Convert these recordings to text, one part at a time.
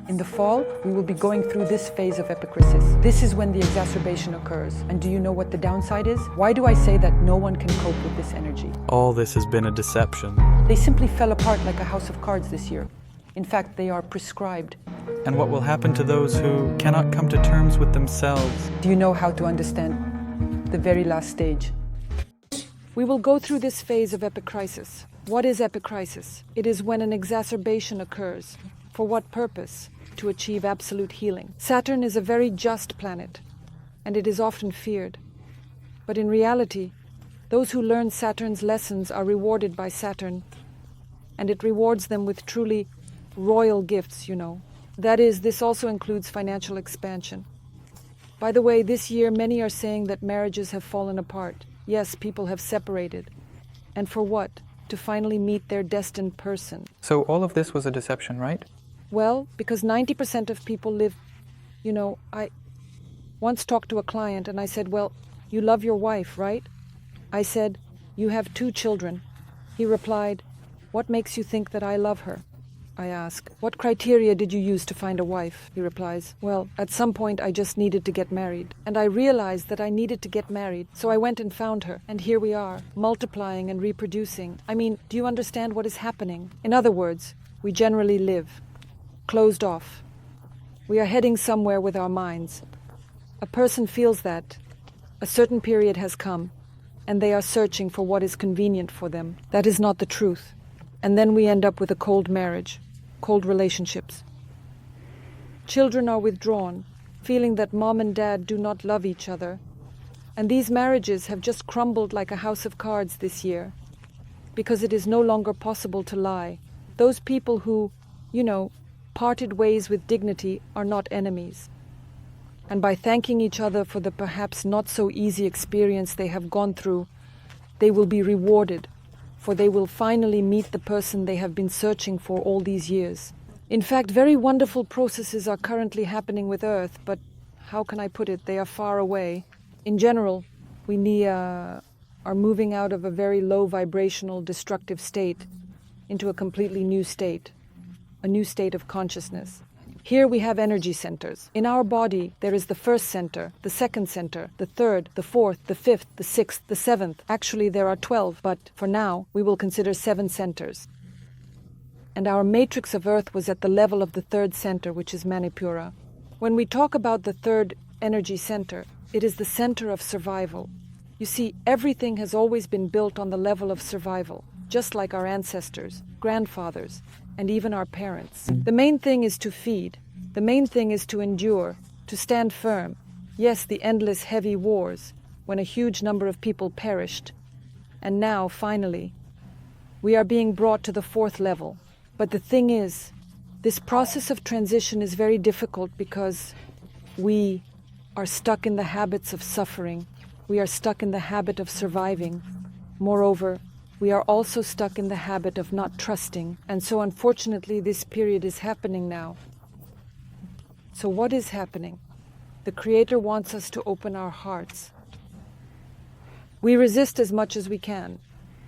In the fall, we will be going through this phase of epicrisis. This is when the exacerbation occurs. And do you know what the downside is? Why do I say that no one can cope with this energy? All this has been a deception. They simply fell apart like a house of cards this year. In fact, they are prescribed. And what will happen to those who cannot come to terms with themselves? Do you know how to understand the very last stage? We will go through this phase of epicrisis. What is epicrisis? It is when an exacerbation occurs. For what purpose? To achieve absolute healing. Saturn is a very just planet, and it is often feared. But in reality, those who learn Saturn's lessons are rewarded by Saturn, and it rewards them with truly royal gifts, you know. That is, this also includes financial expansion. By the way, this year many are saying that marriages have fallen apart. Yes, people have separated. And for what? To finally meet their destined person. So all of this was a deception, right? Well, because 90% of people live, you know, I once talked to a client and I said, well, you love your wife, right? I said, you have 2 children. He replied, what makes you think that I love her? I ask, what criteria did you use to find a wife? He replies, well, at some point I just needed to get married. And I realized that I needed to get married, so I went and found her. And here we are, multiplying and reproducing. I mean, do you understand what is happening? In other words, we generally live closed off. We are heading somewhere with our minds. A person feels that a certain period has come, and they are searching for what is convenient for them. That is not the truth. And then we end up with a cold marriage, cold relationships. Children are withdrawn, feeling that mom and dad do not love each other. And these marriages have just crumbled like a house of cards this year, because it is no longer possible to lie. Those people who, you know, parted ways with dignity are not enemies. And by thanking each other for the perhaps not so easy experience they have gone through, they will be rewarded, for they will finally meet the person they have been searching for all these years. In fact, very wonderful processes are currently happening with Earth, but how can I put it? They are far away. In general, we are moving out of a very low vibrational destructive state into a completely new state, a new state of consciousness. Here we have energy centers. In our body, there is the first center, the second center, the third, the fourth, the fifth, the sixth, the seventh. Actually, there are 12, but for now, we will consider 7 centers. And our matrix of Earth was at the level of the third center, which is Manipura. When we talk about the third energy center, it is the center of survival. You see, everything has always been built on the level of survival, just like our ancestors, grandfathers, and even our parents. The main thing is to feed. The main thing is to endure, to stand firm. Yes, the endless heavy wars, when a huge number of people perished. And now, finally, we are being brought to the 4th level. But the thing is, this process of transition is very difficult because we are stuck in the habits of suffering. We are stuck in the habit of surviving. Moreover, we are also stuck in the habit of not trusting, and so unfortunately this period is happening now. So what is happening? The Creator wants us to open our hearts. We resist as much as we can.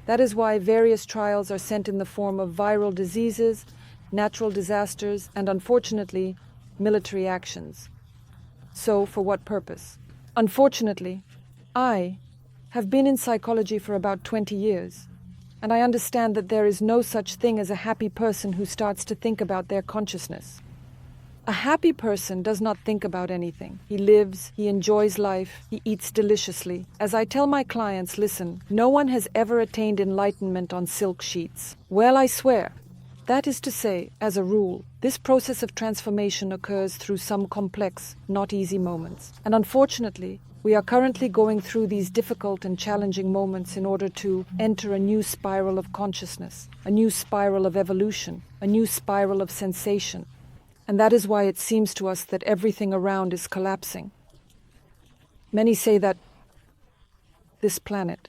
That is why various trials are sent in the form of viral diseases, natural disasters, and unfortunately, military actions. So for what purpose? Unfortunately, I have been in psychology for about 20 years. And I understand that there is no such thing as a happy person who starts to think about their consciousness. A happy person does not think about anything. He lives, he enjoys life, he eats deliciously. As I tell my clients, listen, no one has ever attained enlightenment on silk sheets. Well, I swear. That is to say, as a rule, this process of transformation occurs through some complex, not easy moments. And unfortunately, we are currently going through these difficult and challenging moments in order to enter a new spiral of consciousness, a new spiral of evolution, a new spiral of sensation. And that is why it seems to us that everything around is collapsing. Many say that this planet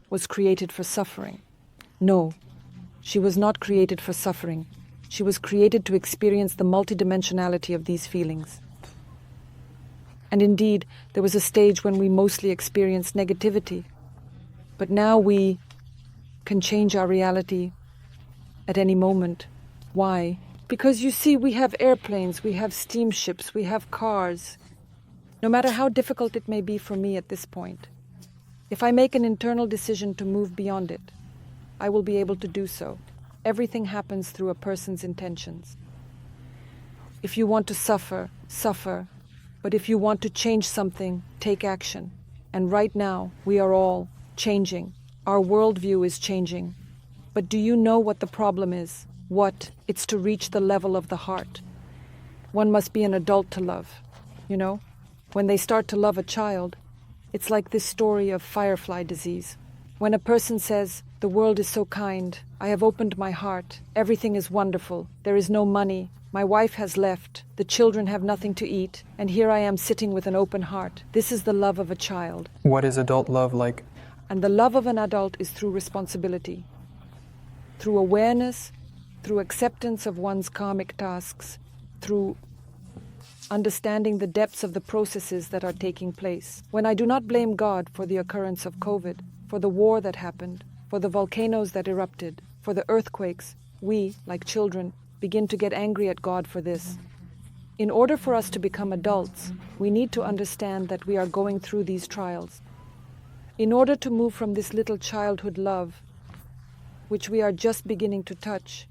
was created for suffering. No, she was not created for suffering. She was created to experience the multidimensionality of these feelings. And indeed, there was a stage when we mostly experienced negativity. But now we can change our reality at any moment. Why? Because you see, we have airplanes, we have steamships, we have cars. No matter how difficult it may be for me at this point, if I make an internal decision to move beyond it, I will be able to do so. Everything happens through a person's intentions. If you want to suffer, suffer. But if you want to change something, take action. And right now, we are all changing. Our worldview is changing. But do you know what the problem is? What? It's to reach the level of the heart. One must be an adult to love. You know, when they start to love a child, it's like this story of firefly disease. When a person says, "The world is so kind, I have opened my heart, everything is wonderful, there is no money, my wife has left, the children have nothing to eat, and here I am sitting with an open heart." This is the love of a child. What is adult love like? And the love of an adult is through responsibility, through awareness, through acceptance of one's karmic tasks, through understanding the depths of the processes that are taking place. When I do not blame God for the occurrence of COVID, for the war that happened, for the volcanoes that erupted, for the earthquakes, we, like children, begin to get angry at God for this. In order for us to become adults, we need to understand that we are going through these trials. In order to move from this little childhood love, which we are just beginning to touch,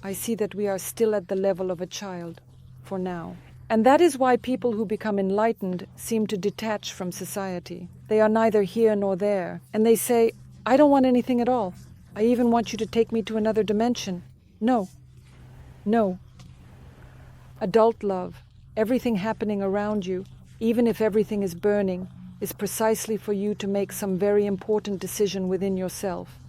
I see that we are still at the level of a child, for now. And that is why people who become enlightened seem to detach from society. They are neither here nor there, and they say, "I don't want anything at all. I even want you to take me to another dimension." No. No. Adult love, everything happening around you, even if everything is burning, is precisely for you to make some very important decision within yourself.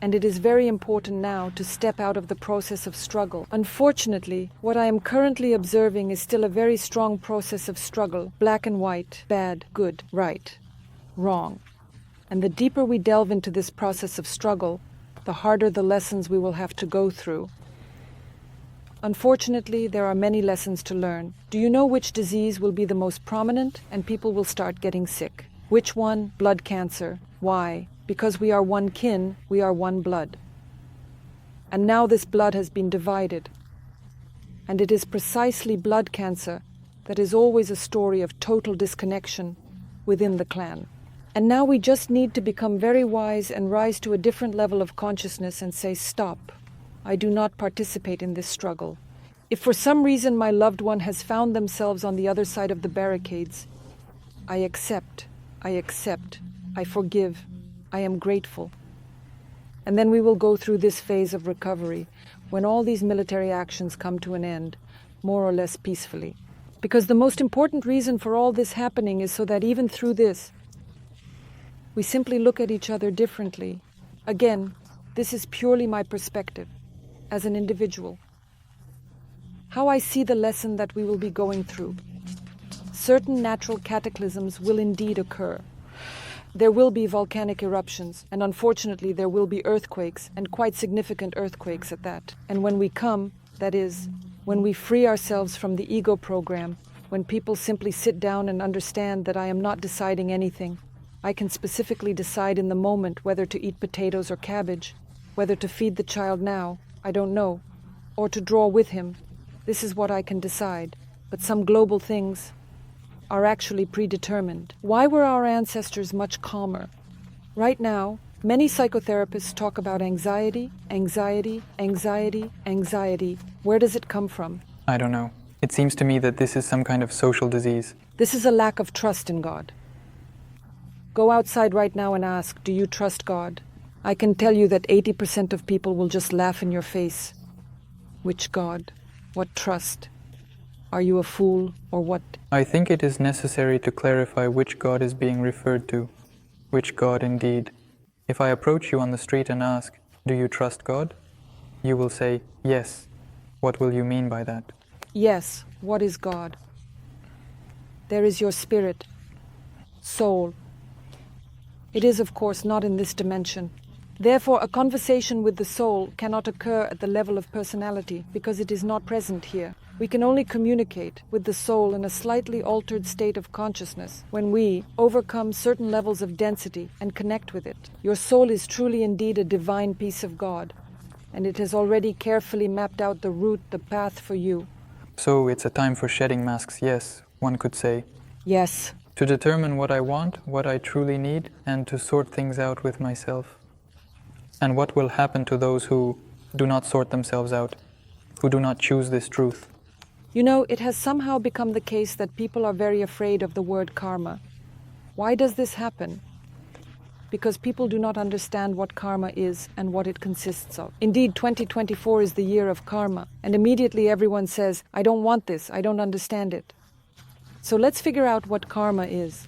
And it is very important now to step out of the process of struggle. Unfortunately, what I am currently observing is still a very strong process of struggle, black and white, bad, good, right, wrong. And the deeper we delve into this process of struggle, the harder the lessons we will have to go through. Unfortunately, there are many lessons to learn. Do you know which disease will be the most prominent and people will start getting sick? Which one? Blood cancer. Why? Because we are one kin, we are one blood. And now this blood has been divided. And it is precisely blood cancer that is always a story of total disconnection within the clan. And now we just need to become very wise and rise to a different level of consciousness and say, "Stop. I do not participate in this struggle." If for some reason my loved one has found themselves on the other side of the barricades, I accept, I forgive, I am grateful. And then we will go through this phase of recovery when all these military actions come to an end, more or less peacefully. Because the most important reason for all this happening is so that even through this, we simply look at each other differently. Again, this is purely my perspective as an individual. How I see the lesson that we will be going through. Certain natural cataclysms will indeed occur. There will be volcanic eruptions, and unfortunately there will be earthquakes, and quite significant earthquakes at that. And when we come, that is, when we free ourselves from the ego program, when people simply sit down and understand that I am not deciding anything, I can specifically decide in the moment whether to eat potatoes or cabbage, whether to feed the child now, I don't know, or to draw with him. This is what I can decide. But some global things are actually predetermined. Why were our ancestors much calmer? Right now, many psychotherapists talk about anxiety, anxiety, anxiety, anxiety. Where does it come from? I don't know. It seems to me that this is some kind of social disease. This is a lack of trust in God. Go outside right now and ask, do you trust God? I can tell you that 80% of people will just laugh in your face. Which God? What trust? Are you a fool or what? I think it is necessary to clarify which God is being referred to. Which God indeed. If I approach you on the street and ask, do you trust God? You will say, yes. What will you mean by that? Yes, what is God? There is your spirit, soul. It is, of course, not in this dimension. Therefore, a conversation with the soul cannot occur at the level of personality because it is not present here. We can only communicate with the soul in a slightly altered state of consciousness when we overcome certain levels of density and connect with it. Your soul is truly indeed a divine piece of God. and it has already carefully mapped out the route, the path for you. So it's a time for shedding masks, yes, one could say. Yes. To determine what I want, what I truly need, and to sort things out with myself. And what will happen to those who do not sort themselves out, who do not choose this truth? You know, it has somehow become the case that people are very afraid of the word karma. Why does this happen? Because people do not understand what karma is and what it consists of. Indeed, 2024 is the year of karma, and immediately everyone says, I don't want this, I don't understand it. So let's figure out what karma is.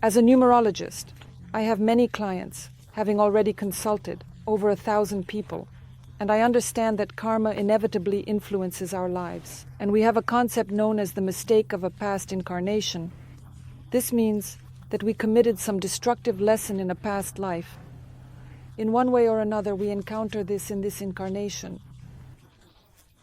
As a numerologist, I have many clients, having already consulted over 1,000 people, and I understand that karma inevitably influences our lives. And we have a concept known as the mistake of a past incarnation. This means that we committed some destructive lesson in a past life. In one way or another, we encounter this in this incarnation.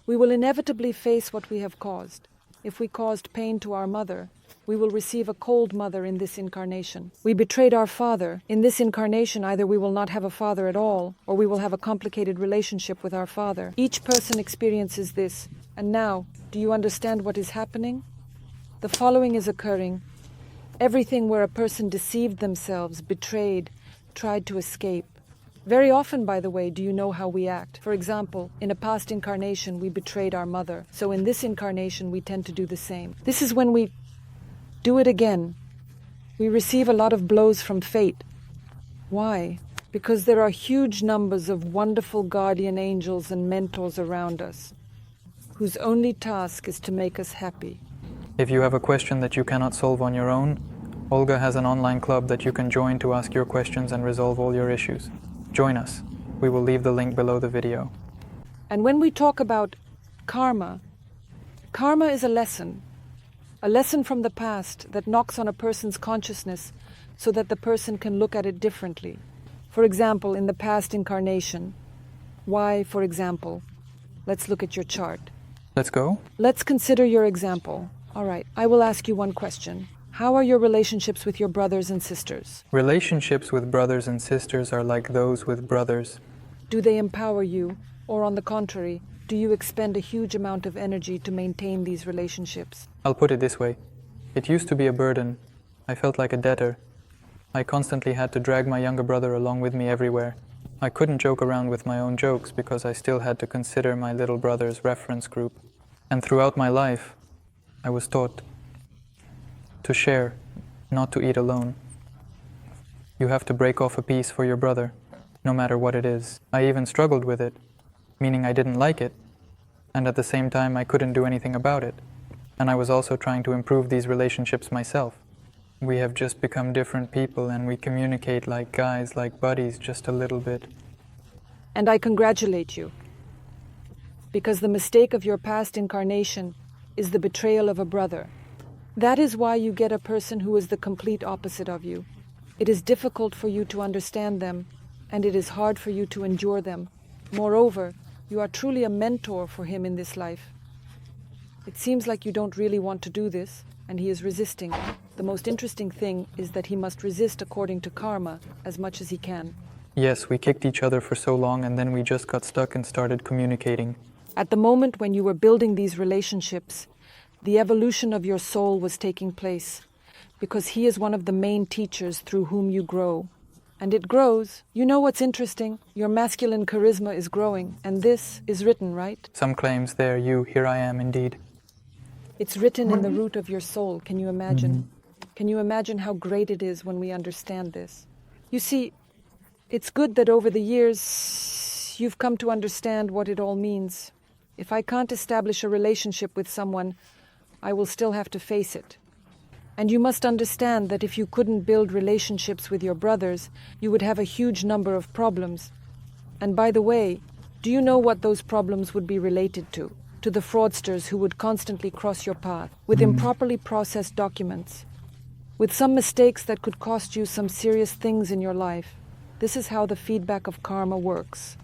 We will inevitably face what we have caused. If we caused pain to our mother, we will receive a cold mother in this incarnation. We betrayed our father. In this incarnation, either we will not have a father at all, or we will have a complicated relationship with our father. Each person experiences this. And now, do you understand what is happening? The following is occurring. Everything where a person deceived themselves, betrayed, tried to escape. Very often, by the way, do you know how we act? For example, in a past incarnation, we betrayed our mother. So in this incarnation, we tend to do the same. This is when we do it again. We receive a lot of blows from fate. Why? Because there are huge numbers of wonderful guardian angels and mentors around us, whose only task is to make us happy. If you have a question that you cannot solve on your own, Olga has an online club that you can join to ask your questions and resolve all your issues. Join us. We will leave the link below the video. And when we talk about karma, karma is a lesson from the past that knocks on a person's consciousness so that the person can look at it differently. For example, in the past incarnation. Why, for example? Let's look at your chart. Let's go. Let's consider your example. All right, I will ask you one question. How are your relationships with your brothers and sisters? Relationships with brothers and sisters are like those with brothers. Do they empower you? Or on the contrary, do you expend a huge amount of energy to maintain these relationships? I'll put it this way. It used to be a burden. I felt like a debtor. I constantly had to drag my younger brother along with me everywhere. I couldn't joke around with my own jokes because I still had to consider my little brother's reference group. And throughout my life, I was taught to share, not to eat alone. You have to break off a piece for your brother, no matter what it is. I even struggled with it, meaning I didn't like it, and at the same time I couldn't do anything about it. And I was also trying to improve these relationships myself. We have just become different people and we communicate like guys, like buddies, just a little bit. And I congratulate you, because the mistake of your past incarnation is the betrayal of a brother. That is why you get a person who is the complete opposite of you. It is difficult for you to understand them, and it is hard for you to endure them. Moreover, you are truly a mentor for him in this life. It seems like you don't really want to do this, and he is resisting. The most interesting thing is that he must resist according to karma as much as he can. Yes, we kicked each other for so long and then we just got stuck and started communicating. At the moment when you were building these relationships, the evolution of your soul was taking place, because he is one of the main teachers through whom you grow. And it grows. You know what's interesting? Your masculine charisma is growing, and this is written, right? Some claims there you, here I am indeed. It's written in the root of your soul. Can you imagine? Can you imagine how great it is when we understand this? You see, it's good that over the years you've come to understand what it all means. If I can't establish a relationship with someone, I will still have to face it. And you must understand that if you couldn't build relationships with your brothers, you would have a huge number of problems. And by the way, do you know what those problems would be related to? To the fraudsters who would constantly cross your path with improperly processed documents, with some mistakes that could cost you some serious things in your life. This is how the feedback of karma works.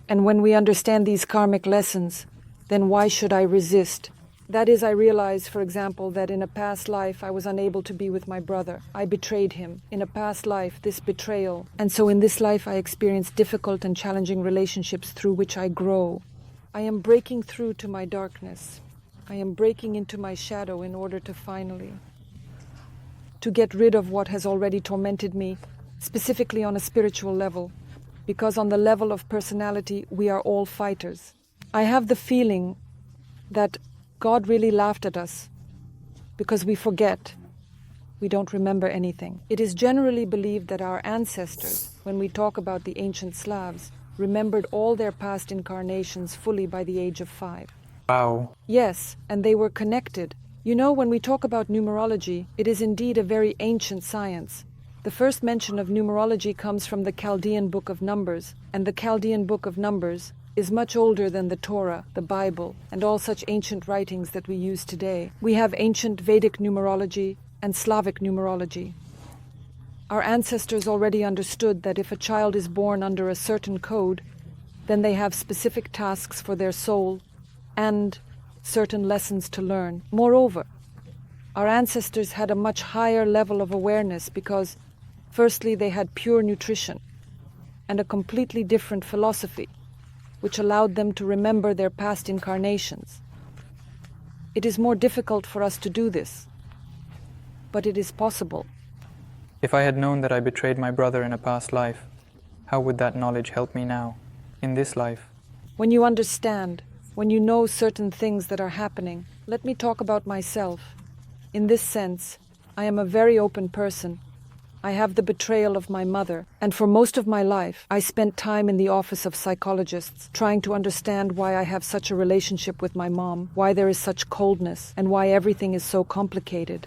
And when we understand these karmic lessons, then why should I resist? That is, I realize, for example, that in a past life I was unable to be with my brother. I betrayed him. In a past life, this betrayal. And so in this life I experience difficult and challenging relationships through which I grow. I am breaking through to my darkness. I am breaking into my shadow in order to finally to get rid of what has already tormented me, specifically on a spiritual level, because on the level of personality we are all fighters. I have the feeling that God really laughed at us because we forget. We don't remember anything. It is generally believed that our ancestors, when we talk about the ancient Slavs, remembered all their past incarnations fully by the age of 5. Wow. Yes, and they were connected. You know, when we talk about numerology, it is indeed a very ancient science. The first mention of numerology comes from the Chaldean Book of Numbers, and the Chaldean Book of Numbers is much older than the Torah, the Bible, and all such ancient writings that we use today. We have ancient Vedic numerology and Slavic numerology. Our ancestors already understood that if a child is born under a certain code, then they have specific tasks for their soul and certain lessons to learn. Moreover, our ancestors had a much higher level of awareness because, firstly, they had pure nutrition and a completely different philosophy, which allowed them to remember their past incarnations. It is more difficult for us to do this, but it is possible. If I had known that I betrayed my brother in a past life, how would that knowledge help me now, in this life? When you understand, when you know certain things that are happening, let me talk about myself. In this sense, I am a very open person. I have the betrayal of my mother, and for most of my life, I spent time in the office of psychologists, trying to understand why I have such a relationship with my mom, why there is such coldness, and why everything is so complicated.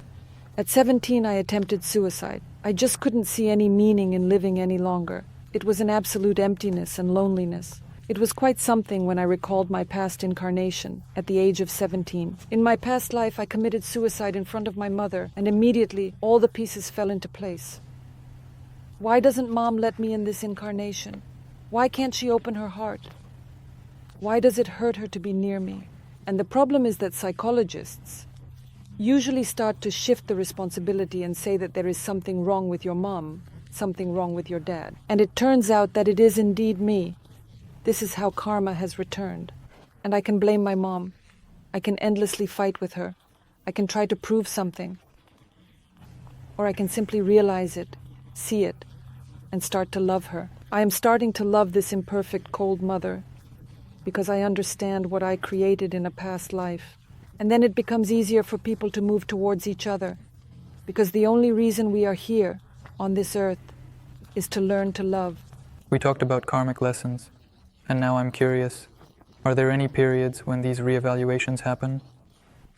At 17, I attempted suicide. I just couldn't see any meaning in living any longer. It was an absolute emptiness and loneliness. It was quite something when I recalled my past incarnation at the age of 17. In my past life, I committed suicide in front of my mother, and immediately all the pieces fell into place. Why doesn't Mom let me in this incarnation? Why can't she open her heart? Why does it hurt her to be near me? And the problem is that psychologists usually start to shift the responsibility and say that there is something wrong with your mom, something wrong with your dad. And it turns out that it is indeed me. This is how karma has returned. And I can blame my mom. I can endlessly fight with her. I can try to prove something. Or I can simply realize it, see it, and start to love her. I am starting to love this imperfect, cold mother because I understand what I created in a past life. And then it becomes easier for people to move towards each other because the only reason we are here on this earth is to learn to love. We talked about karmic lessons, and now I'm curious, are there any periods when these reevaluations happen?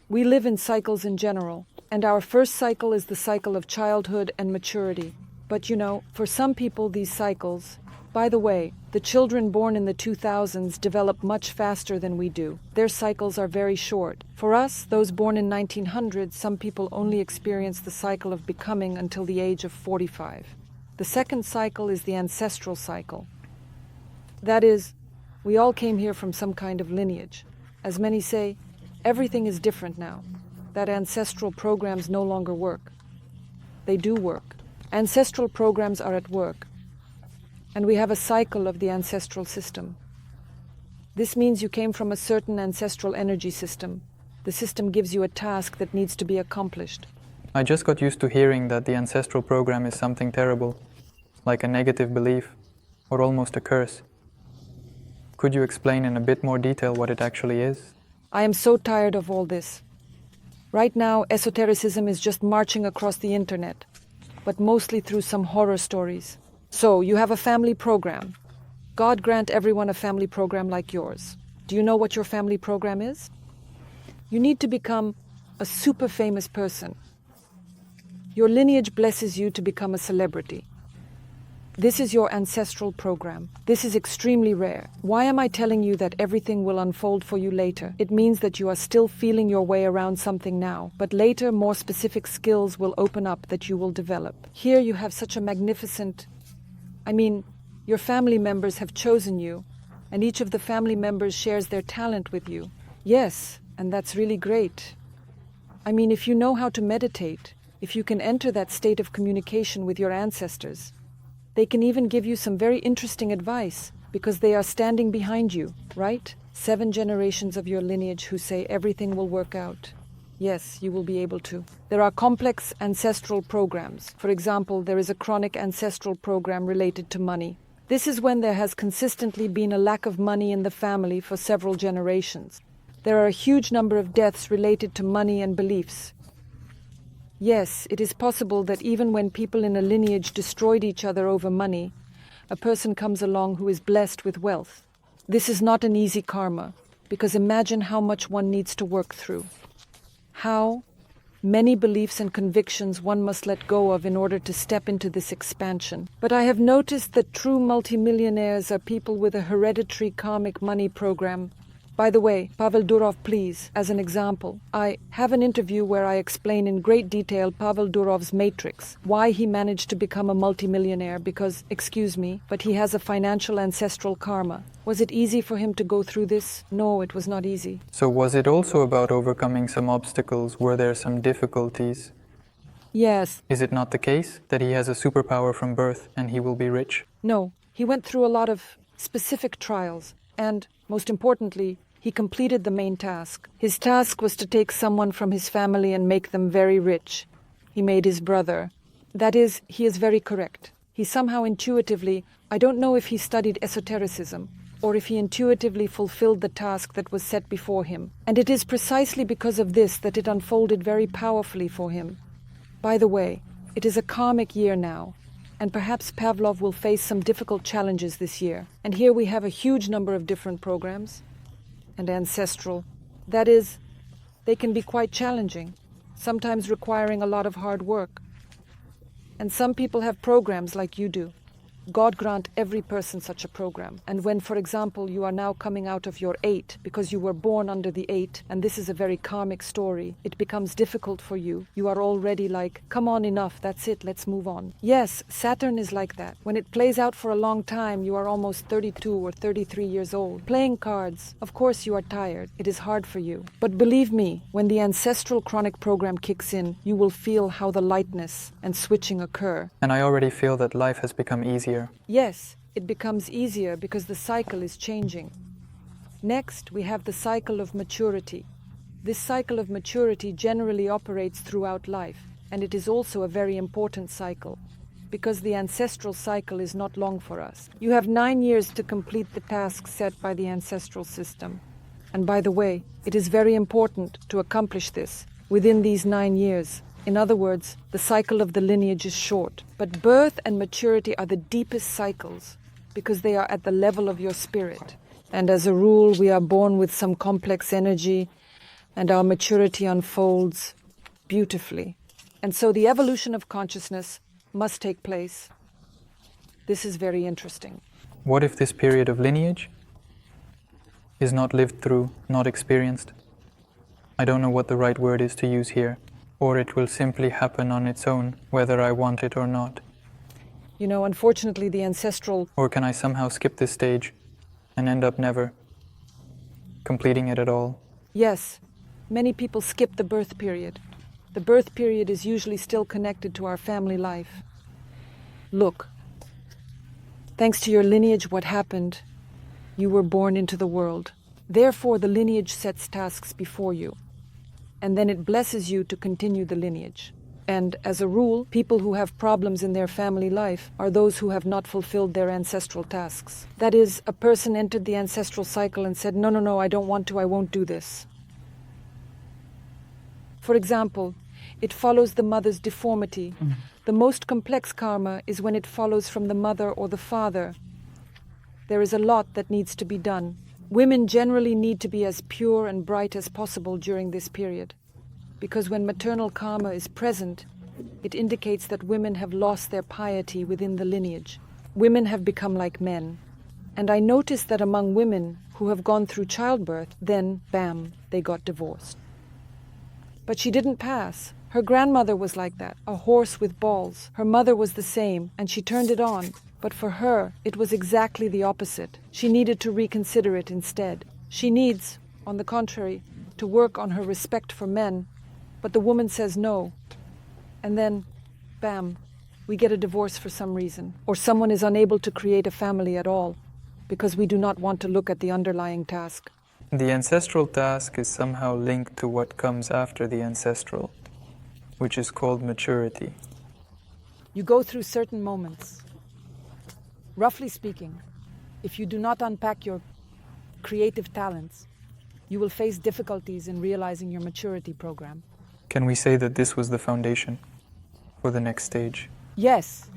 We live in cycles in general, and our first cycle is the cycle of childhood and maturity. But you know, for some people these cycles, by the way, the children born in the 2000s develop much faster than we do. Their cycles are very short. For us, those born in 1900, some people only experience the cycle of becoming until the age of 45. The second cycle is the ancestral cycle. That is, we all came here from some kind of lineage. As many say, everything is different now. That ancestral programs no longer work. They do work. Ancestral programs are at work. And we have a cycle of the ancestral system. This means you came from a certain ancestral energy system. The system gives you a task that needs to be accomplished. I just got used to hearing that the ancestral program is something terrible, like a negative belief, or almost a curse. Could you explain in a bit more detail what it actually is? I am so tired of all this. Right now, esotericism is just marching across the internet, but mostly through some horror stories. So, you have a family program. God grant everyone a family program like yours. Do you know what your family program is? You need to become a super famous person. Your lineage blesses you to become a celebrity. This is your ancestral program. This is extremely rare. Why am I telling you that everything will unfold for you later? It means that you are still feeling your way around something now, but later more specific skills will open up that you will develop. Here you have such a magnificent... your family members have chosen you, and each of the family members shares their talent with you. Yes, And that's really great. I mean, if you know how to meditate, if you can enter that state of communication with your ancestors, they can even give you some very interesting advice because they are standing behind you, right? 7 generations of your lineage who say everything will work out. Yes, you will be able to. There are complex ancestral programs. For example, there is a chronic ancestral program related to money. This is when there has consistently been a lack of money in the family for several generations. There are a huge number of deaths related to money and beliefs. Yes, it is possible that even when people in a lineage destroyed each other over money, a person comes along who is blessed with wealth. This is not an easy karma, because imagine how much one needs to work through. How many beliefs and convictions one must let go of in order to step into this expansion. But I have noticed that true multimillionaires are people with a hereditary karmic money program. By the way, Pavel Durov, please, as an example, I have an interview where I explain in great detail Pavel Durov's matrix, why he managed to become a multimillionaire because, excuse me, but he has a financial ancestral karma. Was it easy for him to go through this? No, it was not easy. So was it also about overcoming some obstacles? Were there some difficulties? Yes. Is it not the case that he has a superpower from birth and he will be rich? No, he went through a lot of specific trials, and, most importantly, he completed the main task. His task was to take someone from his family and make them very rich. He made his brother. That is, he is very correct. He somehow intuitively, I don't know if he studied esotericism, or if he intuitively fulfilled the task that was set before him. And it is precisely because of this that it unfolded very powerfully for him. By the way, it is a karmic year now, and perhaps Pavlov will face some difficult challenges this year. And here we have a huge number of different programs. And ancestral. That is, they can be quite challenging, sometimes requiring a lot of hard work. And some people have programs like you do. God grant every person such a program. And when, for example, you are now coming out of your 8 because you were born under the 8, and this is a very karmic story, it becomes difficult for you. You are already like, come on, enough, that's it, let's move on. Yes, Saturn is like that. When it plays out for a long time, you are almost 32 or 33 years old. Playing cards, of course you are tired. It is hard for you. But believe me, when the ancestral chronic program kicks in, you will feel how the lightness and switching occur. And I already feel that life has become easier. Yes, it becomes easier because the cycle is changing. Next, we have the cycle of maturity. This cycle of maturity generally operates throughout life, and it is also a very important cycle, because the ancestral cycle is not long for us. You have 9 years to complete the task set by the ancestral system. And by the way, it is very important to accomplish this within these 9 years. In other words, the cycle of the lineage is short, but birth and maturity are the deepest cycles because they are at the level of your spirit. And as a rule, we are born with some complex energy and our maturity unfolds beautifully. And so the evolution of consciousness must take place. This is very interesting. What if this period of lineage is not lived through, not experienced? I don't know what the right word is to use here. Or it will simply happen on its own, whether I want it or not. You know, unfortunately, the ancestral... Or can I somehow skip this stage and end up never completing it at all? Yes, many people skip the birth period. The birth period is usually still connected to our family life. Look, thanks to your lineage, what happened? You were born into the world. Therefore, the lineage sets tasks before you. And then it blesses you to continue the lineage. And as a rule, people who have problems in their family life are those who have not fulfilled their ancestral tasks. That is, a person entered the ancestral cycle and said, no, I don't want to, I won't do this. For example, it follows the mother's deformity. The most complex karma is when it follows from the mother or the father. There is a lot that needs to be done. Women generally need to be as pure and bright as possible during this period, because when maternal karma is present, it indicates that women have lost their piety within the lineage. Women have become like men. And I noticed that among women who have gone through childbirth, then, bam, they got divorced. But she didn't pass. Her grandmother was like that, a horse with balls. Her mother was the same, and she turned it on. But for her, it was exactly the opposite. She needed to reconsider it instead. She needs, on the contrary, to work on her respect for men, but the woman says no. And then, bam, we get a divorce for some reason, or someone is unable to create a family at all because we do not want to look at the underlying task. The ancestral task is somehow linked to what comes after the ancestral, which is called maturity. You go through certain moments. Roughly speaking, if you do not unpack your creative talents, you will face difficulties in realizing your maturity program. Can we say that this was the foundation for the next stage? Yes,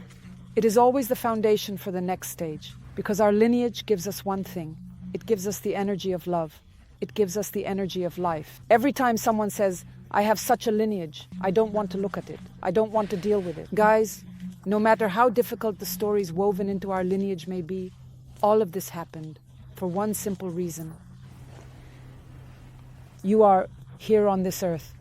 it is always the foundation for the next stage, because our lineage gives us one thing. It gives us the energy of love. It gives us the energy of life. Every time someone says, I have such a lineage, I don't want to look at it. I don't want to deal with it. Guys, no matter how difficult the stories woven into our lineage may be, all of this happened for one simple reason. You are here on this earth.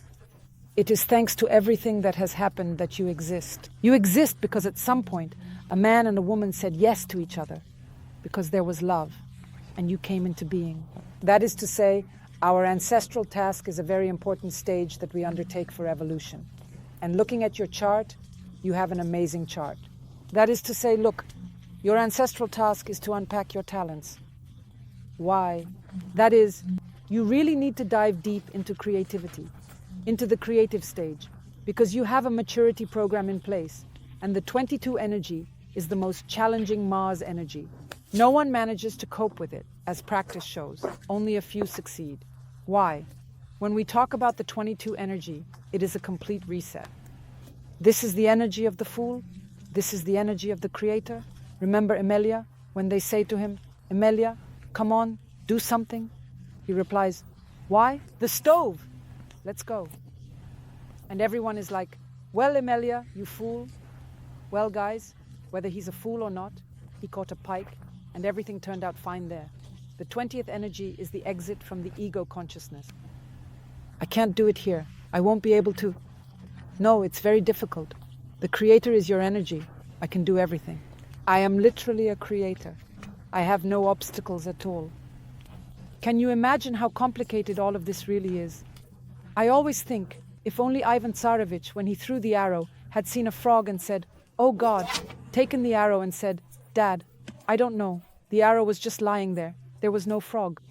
It is thanks to everything that has happened that you exist. You exist because at some point, a man and a woman said yes to each other, because there was love, and you came into being. That is to say, our ancestral task is a very important stage that we undertake for evolution. And looking at your chart, you have an amazing chart. That is to say, look, your ancestral task is to unpack your talents. Why? That is, you really need to dive deep into creativity, into the creative stage, because you have a maturity program in place, and the 22 energy is the most challenging Mars energy. No one manages to cope with it, as practice shows. Only a few succeed. Why? When we talk about the 22 energy, it is a complete reset. This is the energy of the fool. This is the energy of the creator. Remember Emilia, when they say to him, Emilia, come on, do something? He replies, why? The stove. Let's go. And everyone is like, well, Emilia, you fool. Well, guys, whether he's a fool or not, he caught a pike, and everything turned out fine there. The 20th energy is the exit from the ego consciousness. I can't do it here. I won't be able to. No, it's very difficult. The creator is your energy. I can do everything. I am literally a creator. I have no obstacles at all. Can you imagine how complicated all of this really is? I always think, if only Ivan Tsarevich, when he threw the arrow, had seen a frog and said, oh God, taken the arrow and said, Dad, I don't know. The arrow was just lying there. There was no frog.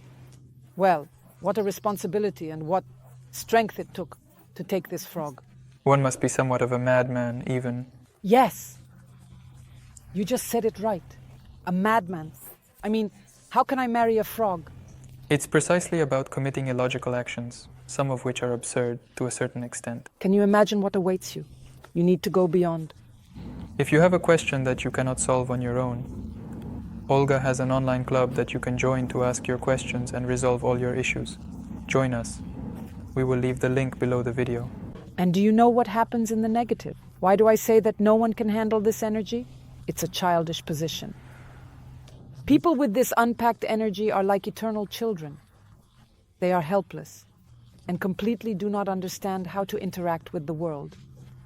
Well, what a responsibility and what strength it took to take this frog. One must be somewhat of a madman, even. Yes. You just said it right. A madman. I mean, how can I marry a frog? It's precisely about committing illogical actions, some of which are absurd to a certain extent. Can you imagine what awaits you? You need to go beyond. If you have a question that you cannot solve on your own, Olga has an online club that you can join to ask your questions and resolve all your issues. Join us. We will leave the link below the video. And do you know what happens in the negative? Why do I say that no one can handle this energy? It's a childish position. People with this unpacked energy are like eternal children. They are helpless and completely do not understand how to interact with the world.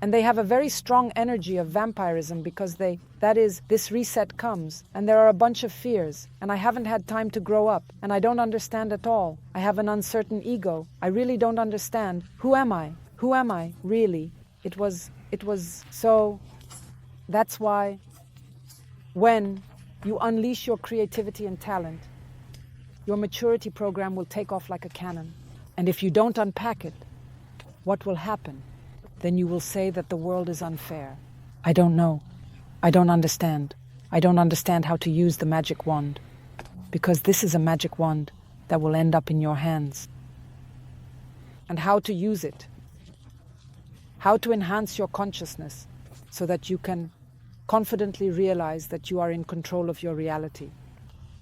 And they have a very strong energy of vampirism because this reset comes, and there are a bunch of fears, and I haven't had time to grow up, and I don't understand at all. I have an uncertain ego. I really don't understand. Who am I? Who am I, really? It was so. That's why when you unleash your creativity and talent, your maturity program will take off like a cannon. And if you don't unpack it, what will happen? Then you will say that the world is unfair. I don't know. I don't understand. I don't understand how to use the magic wand. Because this is a magic wand that will end up in your hands. And how to use it. How to enhance your consciousness so that you can confidently realize that you are in control of your reality.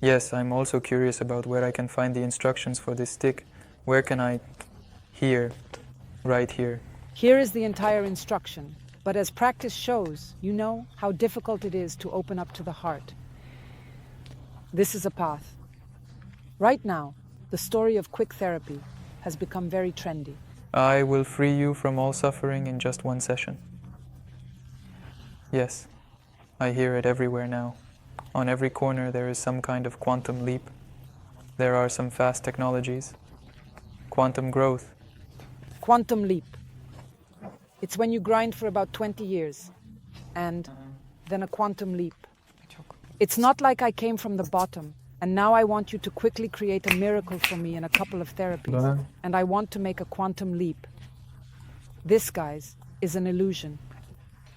Yes, I'm also curious about where I can find the instructions for this stick. Where can I? Here. Right here. Here is the entire instruction, but as practice shows, you know how difficult it is to open up to the heart. This is a path. Right now, the story of quick therapy has become very trendy. I will free you from all suffering in just one session. Yes, I hear it everywhere now. On every corner there is some kind of quantum leap. There are some fast technologies. quantum growth. Quantum leap. It's when you grind for about 20 years, and then a quantum leap. It's not like I came from the bottom, and now I want you to quickly create a miracle for me in a couple of therapies, and I want to make a quantum leap. This, guys, is an illusion.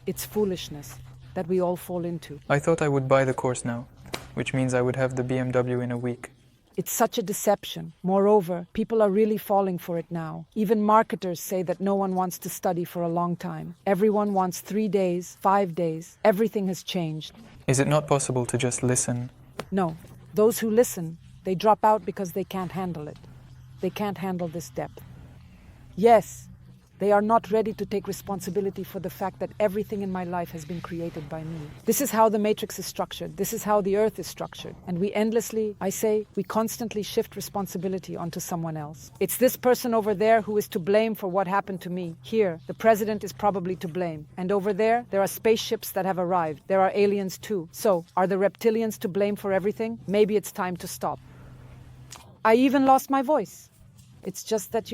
It's foolishness that we all fall into. I thought I would buy the course now, which means I would have the BMW in a week. It's such a deception. Moreover, people are really falling for it now. Even marketers say that no one wants to study for a long time. Everyone wants 3 days, 5 days. Everything has changed. Is it not possible to just listen? No. Those who listen, they drop out because they can't handle it. They can't handle this depth. Yes, they are not ready to take responsibility for the fact that everything in my life has been created by me. This is how the matrix is structured. This is how the earth is structured. And we endlessly, we constantly shift responsibility onto someone else. It's this person over there who is to blame for what happened to me. Here, the president is probably to blame. And over there are spaceships that have arrived. There are aliens too. So, are the reptilians to blame for everything? Maybe it's time to stop. I even lost my voice. It's just that,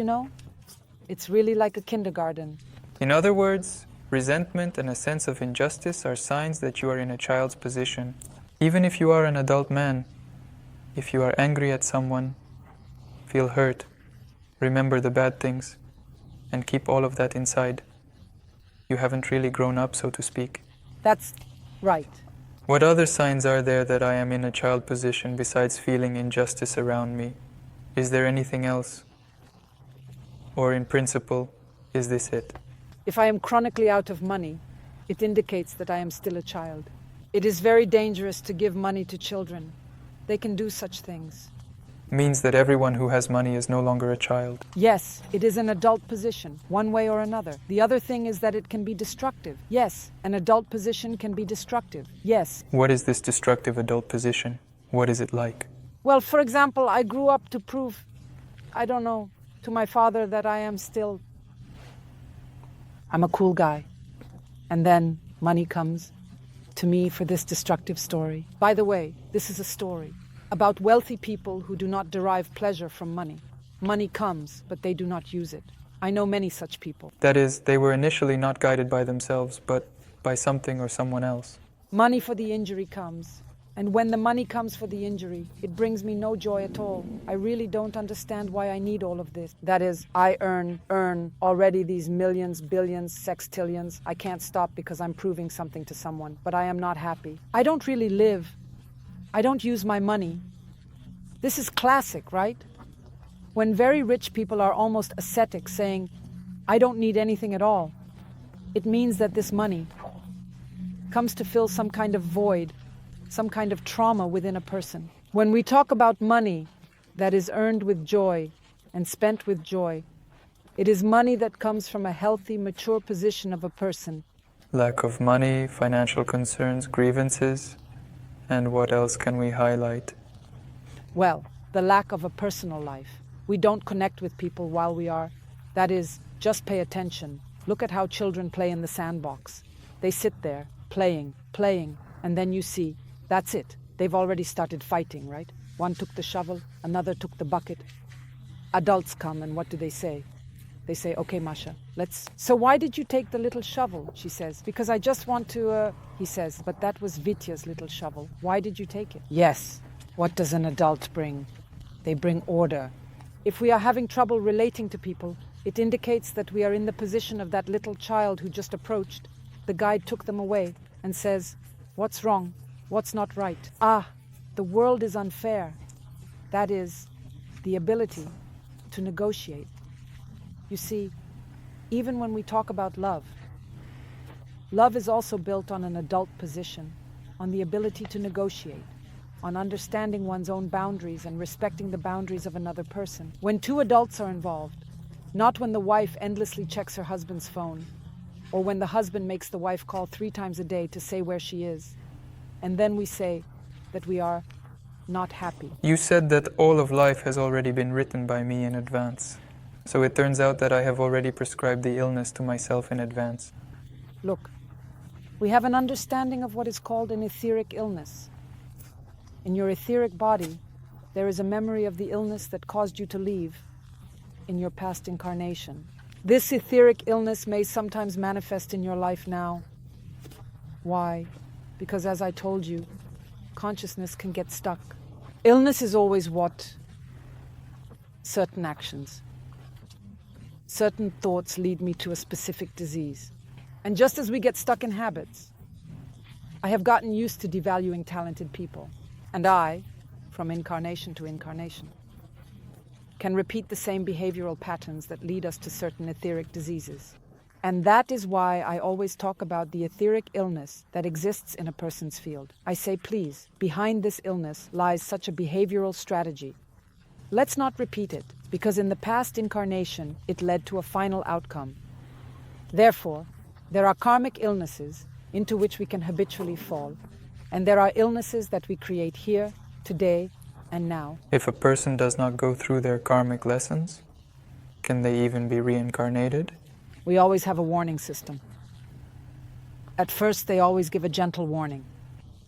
it's really like a kindergarten. In other words, resentment and a sense of injustice are signs that you are in a child's position. Even if you are an adult man, if you are angry at someone, feel hurt, remember the bad things, and keep all of that inside. You haven't really grown up, so to speak. That's right. What other signs are there that I am in a child position besides feeling injustice around me? Is there anything else? Or in principle, is this it? If I am chronically out of money, it indicates that I am still a child. It is very dangerous to give money to children. They can do such things. Means that everyone who has money is no longer a child. Yes, it is an adult position, one way or another. The other thing is that it can be destructive. Yes, an adult position can be destructive. Yes. What is this destructive adult position? What is it like? Well, for example, I grew up to prove, to my father that I'm a cool guy. And then money comes to me for this destructive story. By the way, this is a story about wealthy people who do not derive pleasure from money. Money comes, but they do not use it. I know many such people. That is, they were initially not guided by themselves, but by something or someone else. Money for the injury comes. And when the money comes for the injury, it brings me no joy at all. I really don't understand why I need all of this. That is, I earn already these millions, billions, sextillions. I can't stop because I'm proving something to someone, but I am not happy. I don't really live. I don't use my money. This is classic, right? When very rich people are almost ascetic, saying, I don't need anything at all, it means that this money comes to fill some kind of void, some kind of trauma within a person. When we talk about money that is earned with joy and spent with joy, it is money that comes from a healthy, mature position of a person. Lack of money, financial concerns, grievances, and what else can we highlight? Well, the lack of a personal life. We don't connect with people while we are. That is, just pay attention. Look at how children play in the sandbox. They sit there, playing, and then you see, that's it. They've already started fighting, right? One took the shovel, another took the bucket. Adults come, and what do they say? They say, okay, Masha, let's... So why did you take the little shovel? She says, because I just want to... He says, but that was Vitya's little shovel. Why did you take it? Yes. What does an adult bring? They bring order. If we are having trouble relating to people, it indicates that we are in the position of that little child who just approached. The guide took them away and says, what's wrong? What's not right? The world is unfair. That is, the ability to negotiate. You see, even when we talk about love is also built on an adult position, on the ability to negotiate, on understanding one's own boundaries and respecting the boundaries of another person. When two adults are involved, not when the wife endlessly checks her husband's phone, or when the husband makes the wife call 3 times a day to say where she is, and then we say that we are not happy. You said that all of life has already been written by me in advance. So it turns out that I have already prescribed the illness to myself in advance. Look, we have an understanding of what is called an etheric illness. In your etheric body, there is a memory of the illness that caused you to leave. in your past incarnation. This etheric illness may sometimes manifest in your life now. Why? Because as I told you, consciousness can get stuck. Illness is always what? Certain actions. Certain thoughts lead me to a specific disease. And just as we get stuck in habits, I have gotten used to devaluing talented people. And I, from incarnation to incarnation, can repeat the same behavioral patterns that lead us to certain etheric diseases. And that is why I always talk about the etheric illness that exists in a person's field. I say, please, behind this illness lies such a behavioral strategy. Let's not repeat it, because in the past incarnation, it led to a final outcome. Therefore, there are karmic illnesses into which we can habitually fall, and there are illnesses that we create here, today, and now. If a person does not go through their karmic lessons, can they even be reincarnated? We always have a warning system. At first, they always give a gentle warning.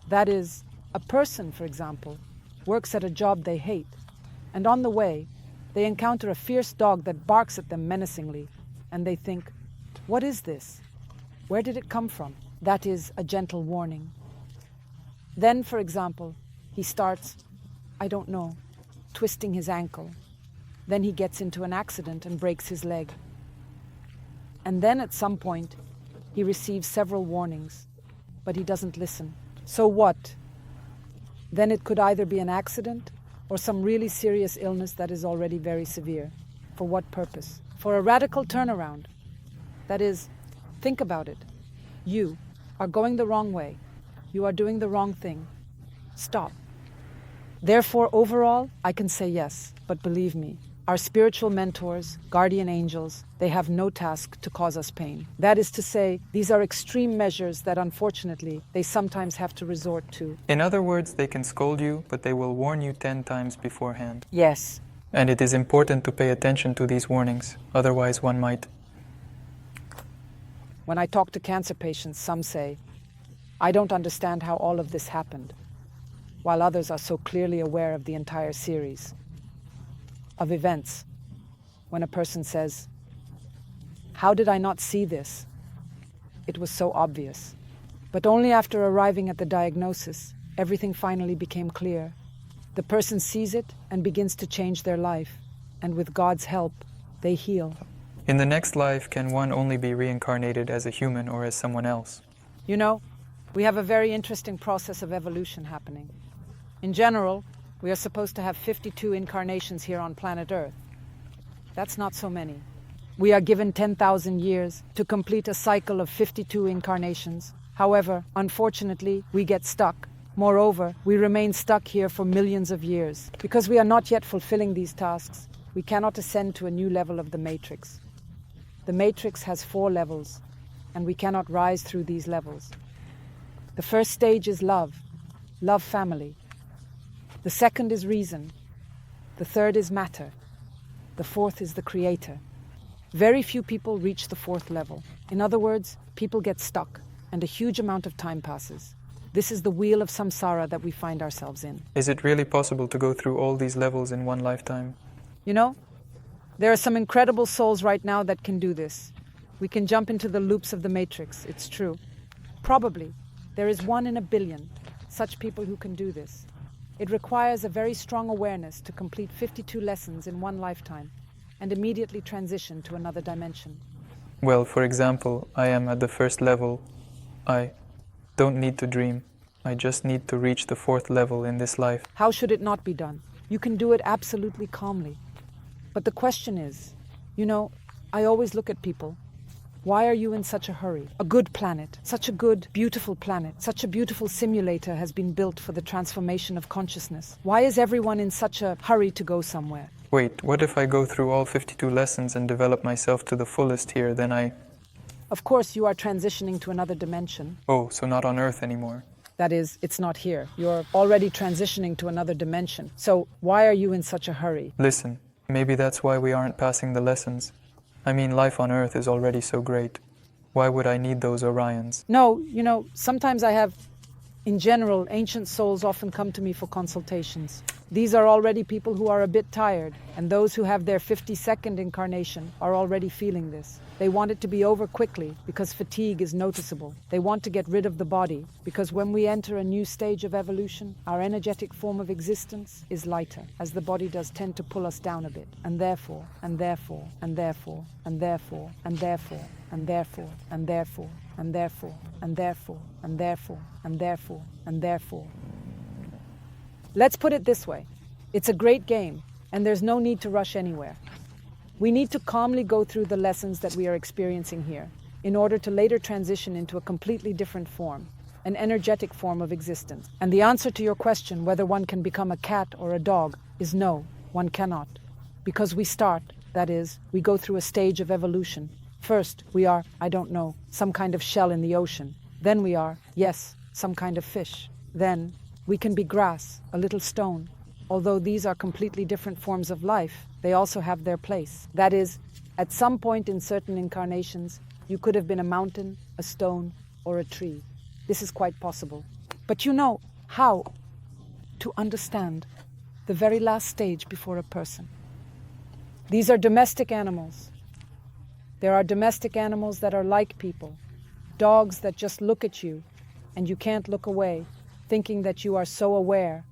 That is, a person, for example, works at a job they hate, and on the way, they encounter a fierce dog that barks at them menacingly, and they think, what is this? Where did it come from? That is a gentle warning. Then, for example, he starts, I don't know, twisting his ankle. Then he gets into an accident and breaks his leg. And then at some point, he receives several warnings, but he doesn't listen. So what? Then it could either be an accident or some really serious illness that is already very severe. For what purpose? For a radical turnaround. That is, think about it. You are going the wrong way. You are doing the wrong thing. Stop. Therefore, overall, I can say yes, but believe me, our spiritual mentors, guardian angels, they have no task to cause us pain. That is to say, these are extreme measures that unfortunately they sometimes have to resort to. In other words, they can scold you, but they will warn you 10 times beforehand. Yes. And it is important to pay attention to these warnings, otherwise one might. When I talk to cancer patients, some say, I don't understand how all of this happened, while others are so clearly aware of the entire series of events. When a person says, how did I not see this? It was so obvious. But only after arriving at the diagnosis, everything finally became clear. The person sees it and begins to change their life, and with God's help, they heal. In the next life, can one only be reincarnated as a human or as someone else? You know, we have a very interesting process of evolution happening. In general, we are supposed to have 52 incarnations here on planet Earth. That's not so many. We are given 10,000 years to complete a cycle of 52 incarnations. However, unfortunately, we get stuck. Moreover, we remain stuck here for millions of years. Because we are not yet fulfilling these tasks, we cannot ascend to a new level of the matrix. The matrix has 4 levels, and we cannot rise through these levels. The first stage is love family. The second is reason. The third is matter. The fourth is the creator. Very few people reach the 4th level. In other words, people get stuck, and a huge amount of time passes. This is the wheel of samsara that we find ourselves in. Is it really possible to go through all these levels in one lifetime? You know, there are some incredible souls right now that can do this. We can jump into the loops of the matrix, it's true. Probably, there is 1 in a billion such people who can do this. It requires a very strong awareness to complete 52 lessons in one lifetime and immediately transition to another dimension. Well, for example, I am at the 1st level. I don't need to dream. I just need to reach the 4th level in this life. How should it not be done? You can do it absolutely calmly. But the question is, you know, I always look at people. Why are you in such a hurry? A good planet, such a good, beautiful planet, such a beautiful simulator has been built for the transformation of consciousness. Why is everyone in such a hurry to go somewhere? Wait, what if I go through all 52 lessons and develop myself to the fullest here, then I... Of course, you are transitioning to another dimension. Oh, so not on Earth anymore. That is, it's not here. You're already transitioning to another dimension. So why are you in such a hurry? Listen, maybe that's why we aren't passing the lessons. I mean, life on Earth is already so great. Why would I need those Orions? No, you know, sometimes I have, in general, ancient souls often come to me for consultations. These are already people who are a bit tired, and those who have their 52nd incarnation are already feeling this. They want it to be over quickly because fatigue is noticeable. They want to get rid of the body because when we enter a new stage of evolution, our energetic form of existence is lighter, as the body does tend to pull us down a bit. And therefore, and therefore, and therefore, and therefore, and therefore, and therefore, and therefore, and therefore, and therefore, and therefore, and therefore, and therefore. Let's put it this way. It's a great game, and there's no need to rush anywhere. We need to calmly go through the lessons that we are experiencing here in order to later transition into a completely different form, an energetic form of existence. And the answer to your question whether one can become a cat or a dog is no, one cannot. Because we start, that is, we go through a stage of evolution. First, we are, I don't know, some kind of shell in the ocean. Then we are, yes, some kind of fish. Then we can be grass, a little stone. Although these are completely different forms of life, they also have their place. That is, at some point in certain incarnations, you could have been a mountain, a stone, or a tree. This is quite possible. But you know how to understand the very last stage before a person. These are domestic animals. There are domestic animals that are like people, dogs that just look at you, and you can't look away, thinking that you are so aware.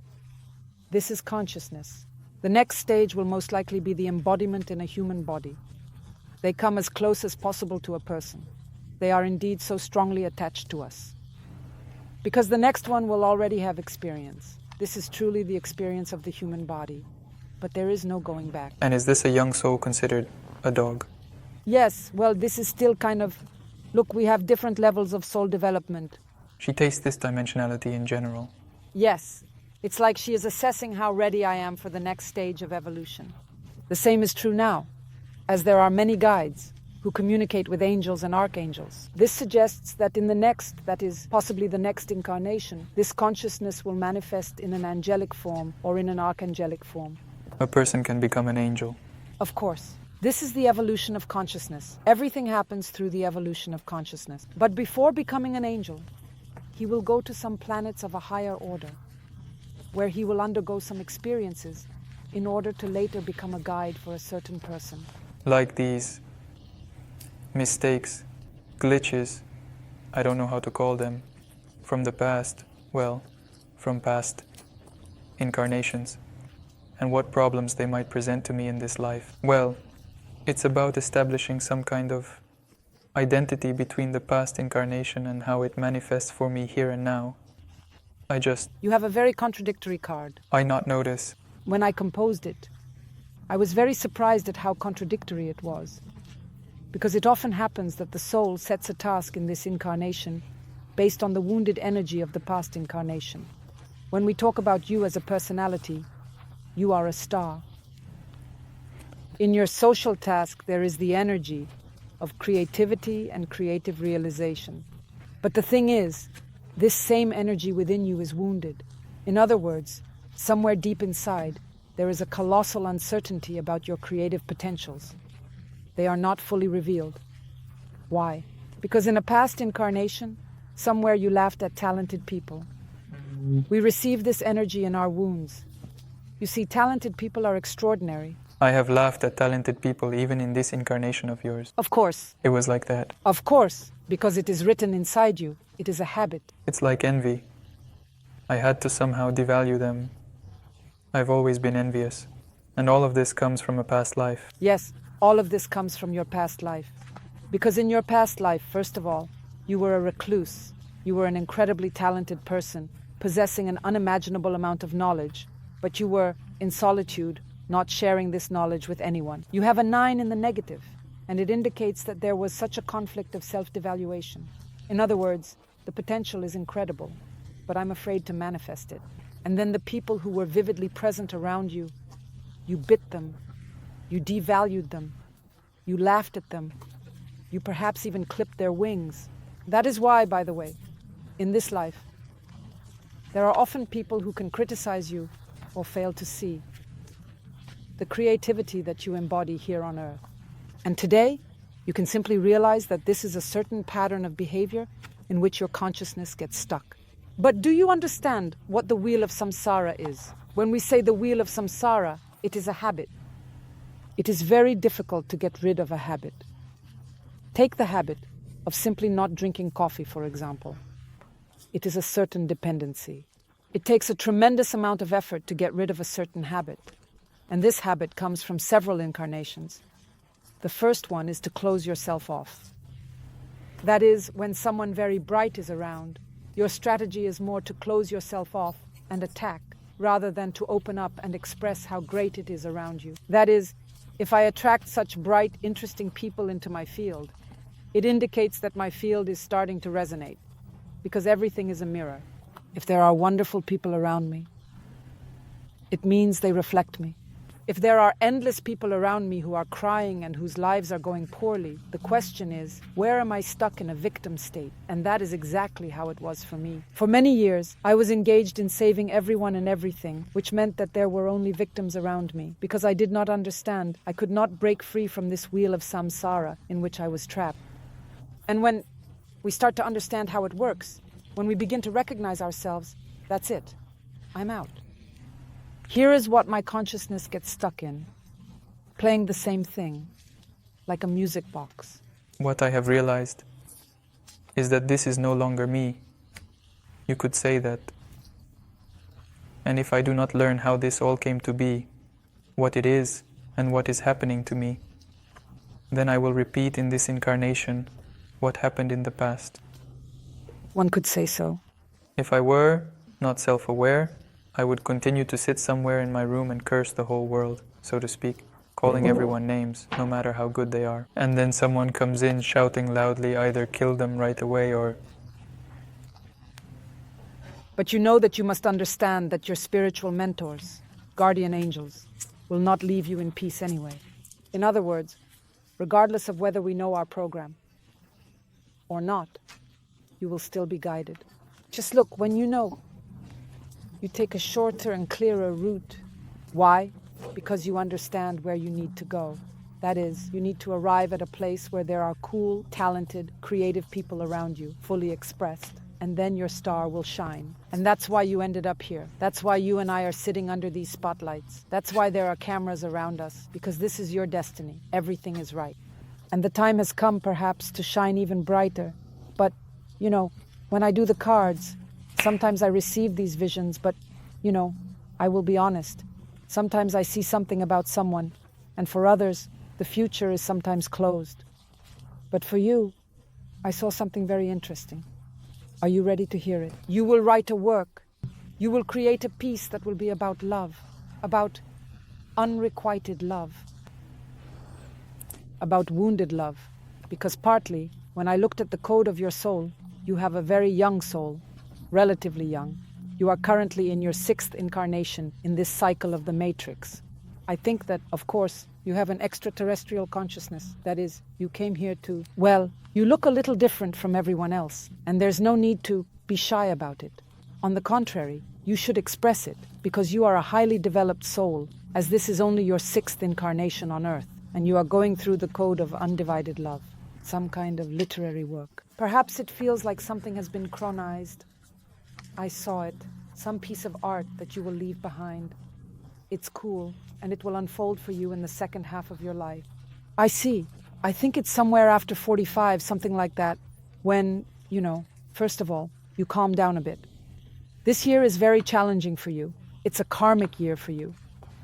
This is consciousness. The next stage will most likely be the embodiment in a human body. They come as close as possible to a person. They are indeed so strongly attached to us. Because the next one will already have experience. This is truly the experience of the human body. But there is no going back. And is this a young soul considered a dog? Yes, well, this is still kind of... Look, we have different levels of soul development. She tastes this dimensionality in general. Yes. It's like she is assessing how ready I am for the next stage of evolution. The same is true now, as there are many guides who communicate with angels and archangels. This suggests that in the next, that is, possibly the next incarnation, this consciousness will manifest in an angelic form or in an archangelic form. A person can become an angel. Of course. This is the evolution of consciousness. Everything happens through the evolution of consciousness. But before becoming an angel, he will go to some planets of a higher order, where he will undergo some experiences in order to later become a guide for a certain person. Like these mistakes, glitches, I don't know how to call them, from the past, well, from past incarnations, and what problems they might present to me in this life. Well, it's about establishing some kind of identity between the past incarnation and how it manifests for me here and now. You have a very contradictory card. I not notice. When I composed it, I was very surprised at how contradictory it was. Because it often happens that the soul sets a task in this incarnation based on the wounded energy of the past incarnation. When we talk about you as a personality, you are a star. In your social task, there is the energy of creativity and creative realization. But the thing is, this same energy within you is wounded. In other words, somewhere deep inside, there is a colossal uncertainty about your creative potentials. They are not fully revealed. Why? Because in a past incarnation, somewhere you laughed at talented people. We receive this energy in our wounds. You see, talented people are extraordinary. I have laughed at talented people even in this incarnation of yours. Of course. It was like that. Of course, because it is written inside you. It is a habit. It's like envy. I had to somehow devalue them. I've always been envious. And all of this comes from a past life. Yes, all of this comes from your past life. Because in your past life, first of all, you were a recluse. You were an incredibly talented person, possessing an unimaginable amount of knowledge. But you were in solitude, not sharing this knowledge with anyone. You have a 9 in the negative, and it indicates that there was such a conflict of self-devaluation. In other words, the potential is incredible, but I'm afraid to manifest it. And then the people who were vividly present around you, you bit them, you devalued them, you laughed at them, you perhaps even clipped their wings. That is why, by the way, in this life, there are often people who can criticize you or fail to see the creativity that you embody here on Earth. And today, you can simply realize that this is a certain pattern of behavior in which your consciousness gets stuck. But do you understand what the wheel of samsara is? When we say the wheel of samsara, it is a habit. It is very difficult to get rid of a habit. Take the habit of simply not drinking coffee, for example. It is a certain dependency. It takes a tremendous amount of effort to get rid of a certain habit. And this habit comes from several incarnations. The first one is to close yourself off. That is, when someone very bright is around, your strategy is more to close yourself off and attack, rather than to open up and express how great it is around you. That is, if I attract such bright, interesting people into my field, it indicates that my field is starting to resonate, because everything is a mirror. If there are wonderful people around me, it means they reflect me. If there are endless people around me who are crying and whose lives are going poorly, the question is, where am I stuck in a victim state? And that is exactly how it was for me. For many years, I was engaged in saving everyone and everything, which meant that there were only victims around me. Because I did not understand, I could not break free from this wheel of samsara in which I was trapped. And when we start to understand how it works, when we begin to recognize ourselves, that's it. I'm out. Here is what my consciousness gets stuck in, playing the same thing, like a music box. What I have realized is that this is no longer me. You could say that. And if I do not learn how this all came to be, what it is and what is happening to me, then I will repeat in this incarnation what happened in the past. One could say so. If I were not self-aware, I would continue to sit somewhere in my room and curse the whole world, so to speak, calling everyone names, no matter how good they are. And then someone comes in shouting loudly, either kill them right away or... But you know that you must understand that your spiritual mentors, guardian angels, will not leave you in peace anyway. In other words, regardless of whether we know our program or not, you will still be guided. Just look, when you know, you take a shorter and clearer route. Why? Because you understand where you need to go. That is, you need to arrive at a place where there are cool, talented, creative people around you, fully expressed. And then your star will shine. And that's why you ended up here. That's why you and I are sitting under these spotlights. That's why there are cameras around us, because this is your destiny. Everything is right. And the time has come, perhaps, to shine even brighter. But, you know, when I do the cards, sometimes I receive these visions, but, you know, I will be honest. Sometimes I see something about someone, and for others, the future is sometimes closed. But for you, I saw something very interesting. Are you ready to hear it? You will write a work. You will create a piece that will be about love, about unrequited love, about wounded love. Because partly, when I looked at the code of your soul, you have a very young soul, relatively young. You are currently in your 6th incarnation in this cycle of the matrix. I think that, of course, you have an extraterrestrial consciousness. That is, you came here to, well, you look a little different from everyone else, and there's no need to be shy about it. On the contrary, you should express it, because you are a highly developed soul, as this is only your 6th incarnation on Earth, and you are going through the code of undivided love, some kind of literary work. Perhaps it feels like something has been chronized. I saw it, some piece of art that you will leave behind. It's cool, and it will unfold for you in the second half of your life. I see. I think it's somewhere after 45, something like that, when, you know, first of all, you calm down a bit. This year is very challenging for you. It's a karmic year for you.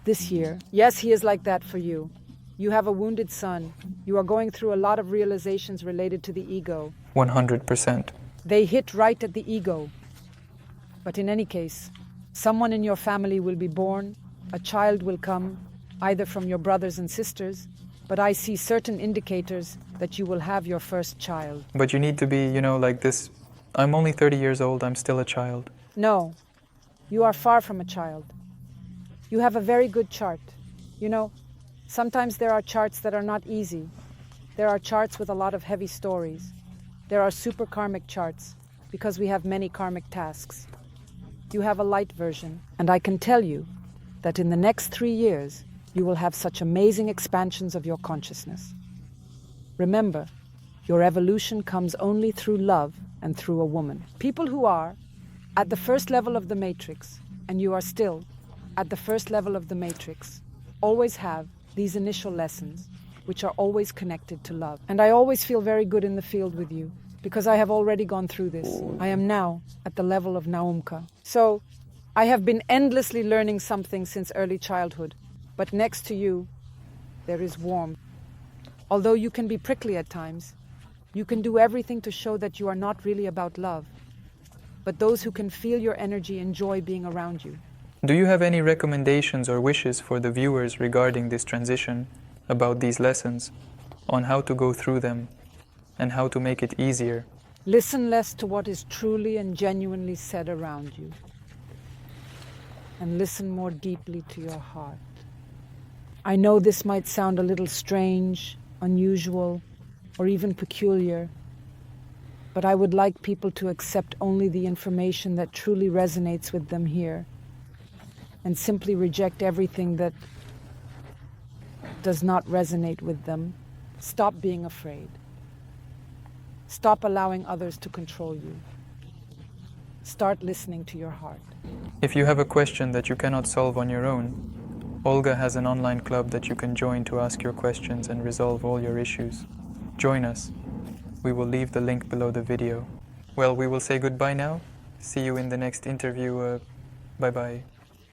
This year, yes, he is like that for you. You have a wounded son. You are going through a lot of realizations related to the ego. 100%. They hit right at the ego. But in any case, someone in your family will be born, a child will come, either from your brothers and sisters, but I see certain indicators that you will have your first child. But you need to be, you know, like this. I'm only 30 years old, I'm still a child. No, you are far from a child. You have a very good chart. You know, sometimes there are charts that are not easy. There are charts with a lot of heavy stories. There are super karmic charts, because we have many karmic tasks. You have a light version, and I can tell you that in the next 3 years, you will have such amazing expansions of your consciousness. Remember, your evolution comes only through love and through a woman. People who are at the first level of the matrix, and you are still, at the first level of the matrix, always have these initial lessons, which are always connected to love. And I always feel very good in the field with you, because I have already gone through this. I am now at the level of Naumka. So I have been endlessly learning something since early childhood, but next to you, there is warmth. Although you can be prickly at times, you can do everything to show that you are not really about love, but those who can feel your energy enjoy being around you. Do you have any recommendations or wishes for the viewers regarding this transition, about these lessons, on how to go through them, and how to make it easier? Listen less to what is truly and genuinely said around you, and listen more deeply to your heart. I know this might sound a little strange, unusual, or even peculiar, but I would like people to accept only the information that truly resonates with them here, and simply reject everything that does not resonate with them. Stop being afraid. Stop allowing others to control you. Start listening to your heart. If you have a question that you cannot solve on your own, Olga has an online club that you can join to ask your questions and resolve all your issues. Join us. We will leave the link below the video. Well, we will say goodbye now. See you in the next interview. Bye-bye.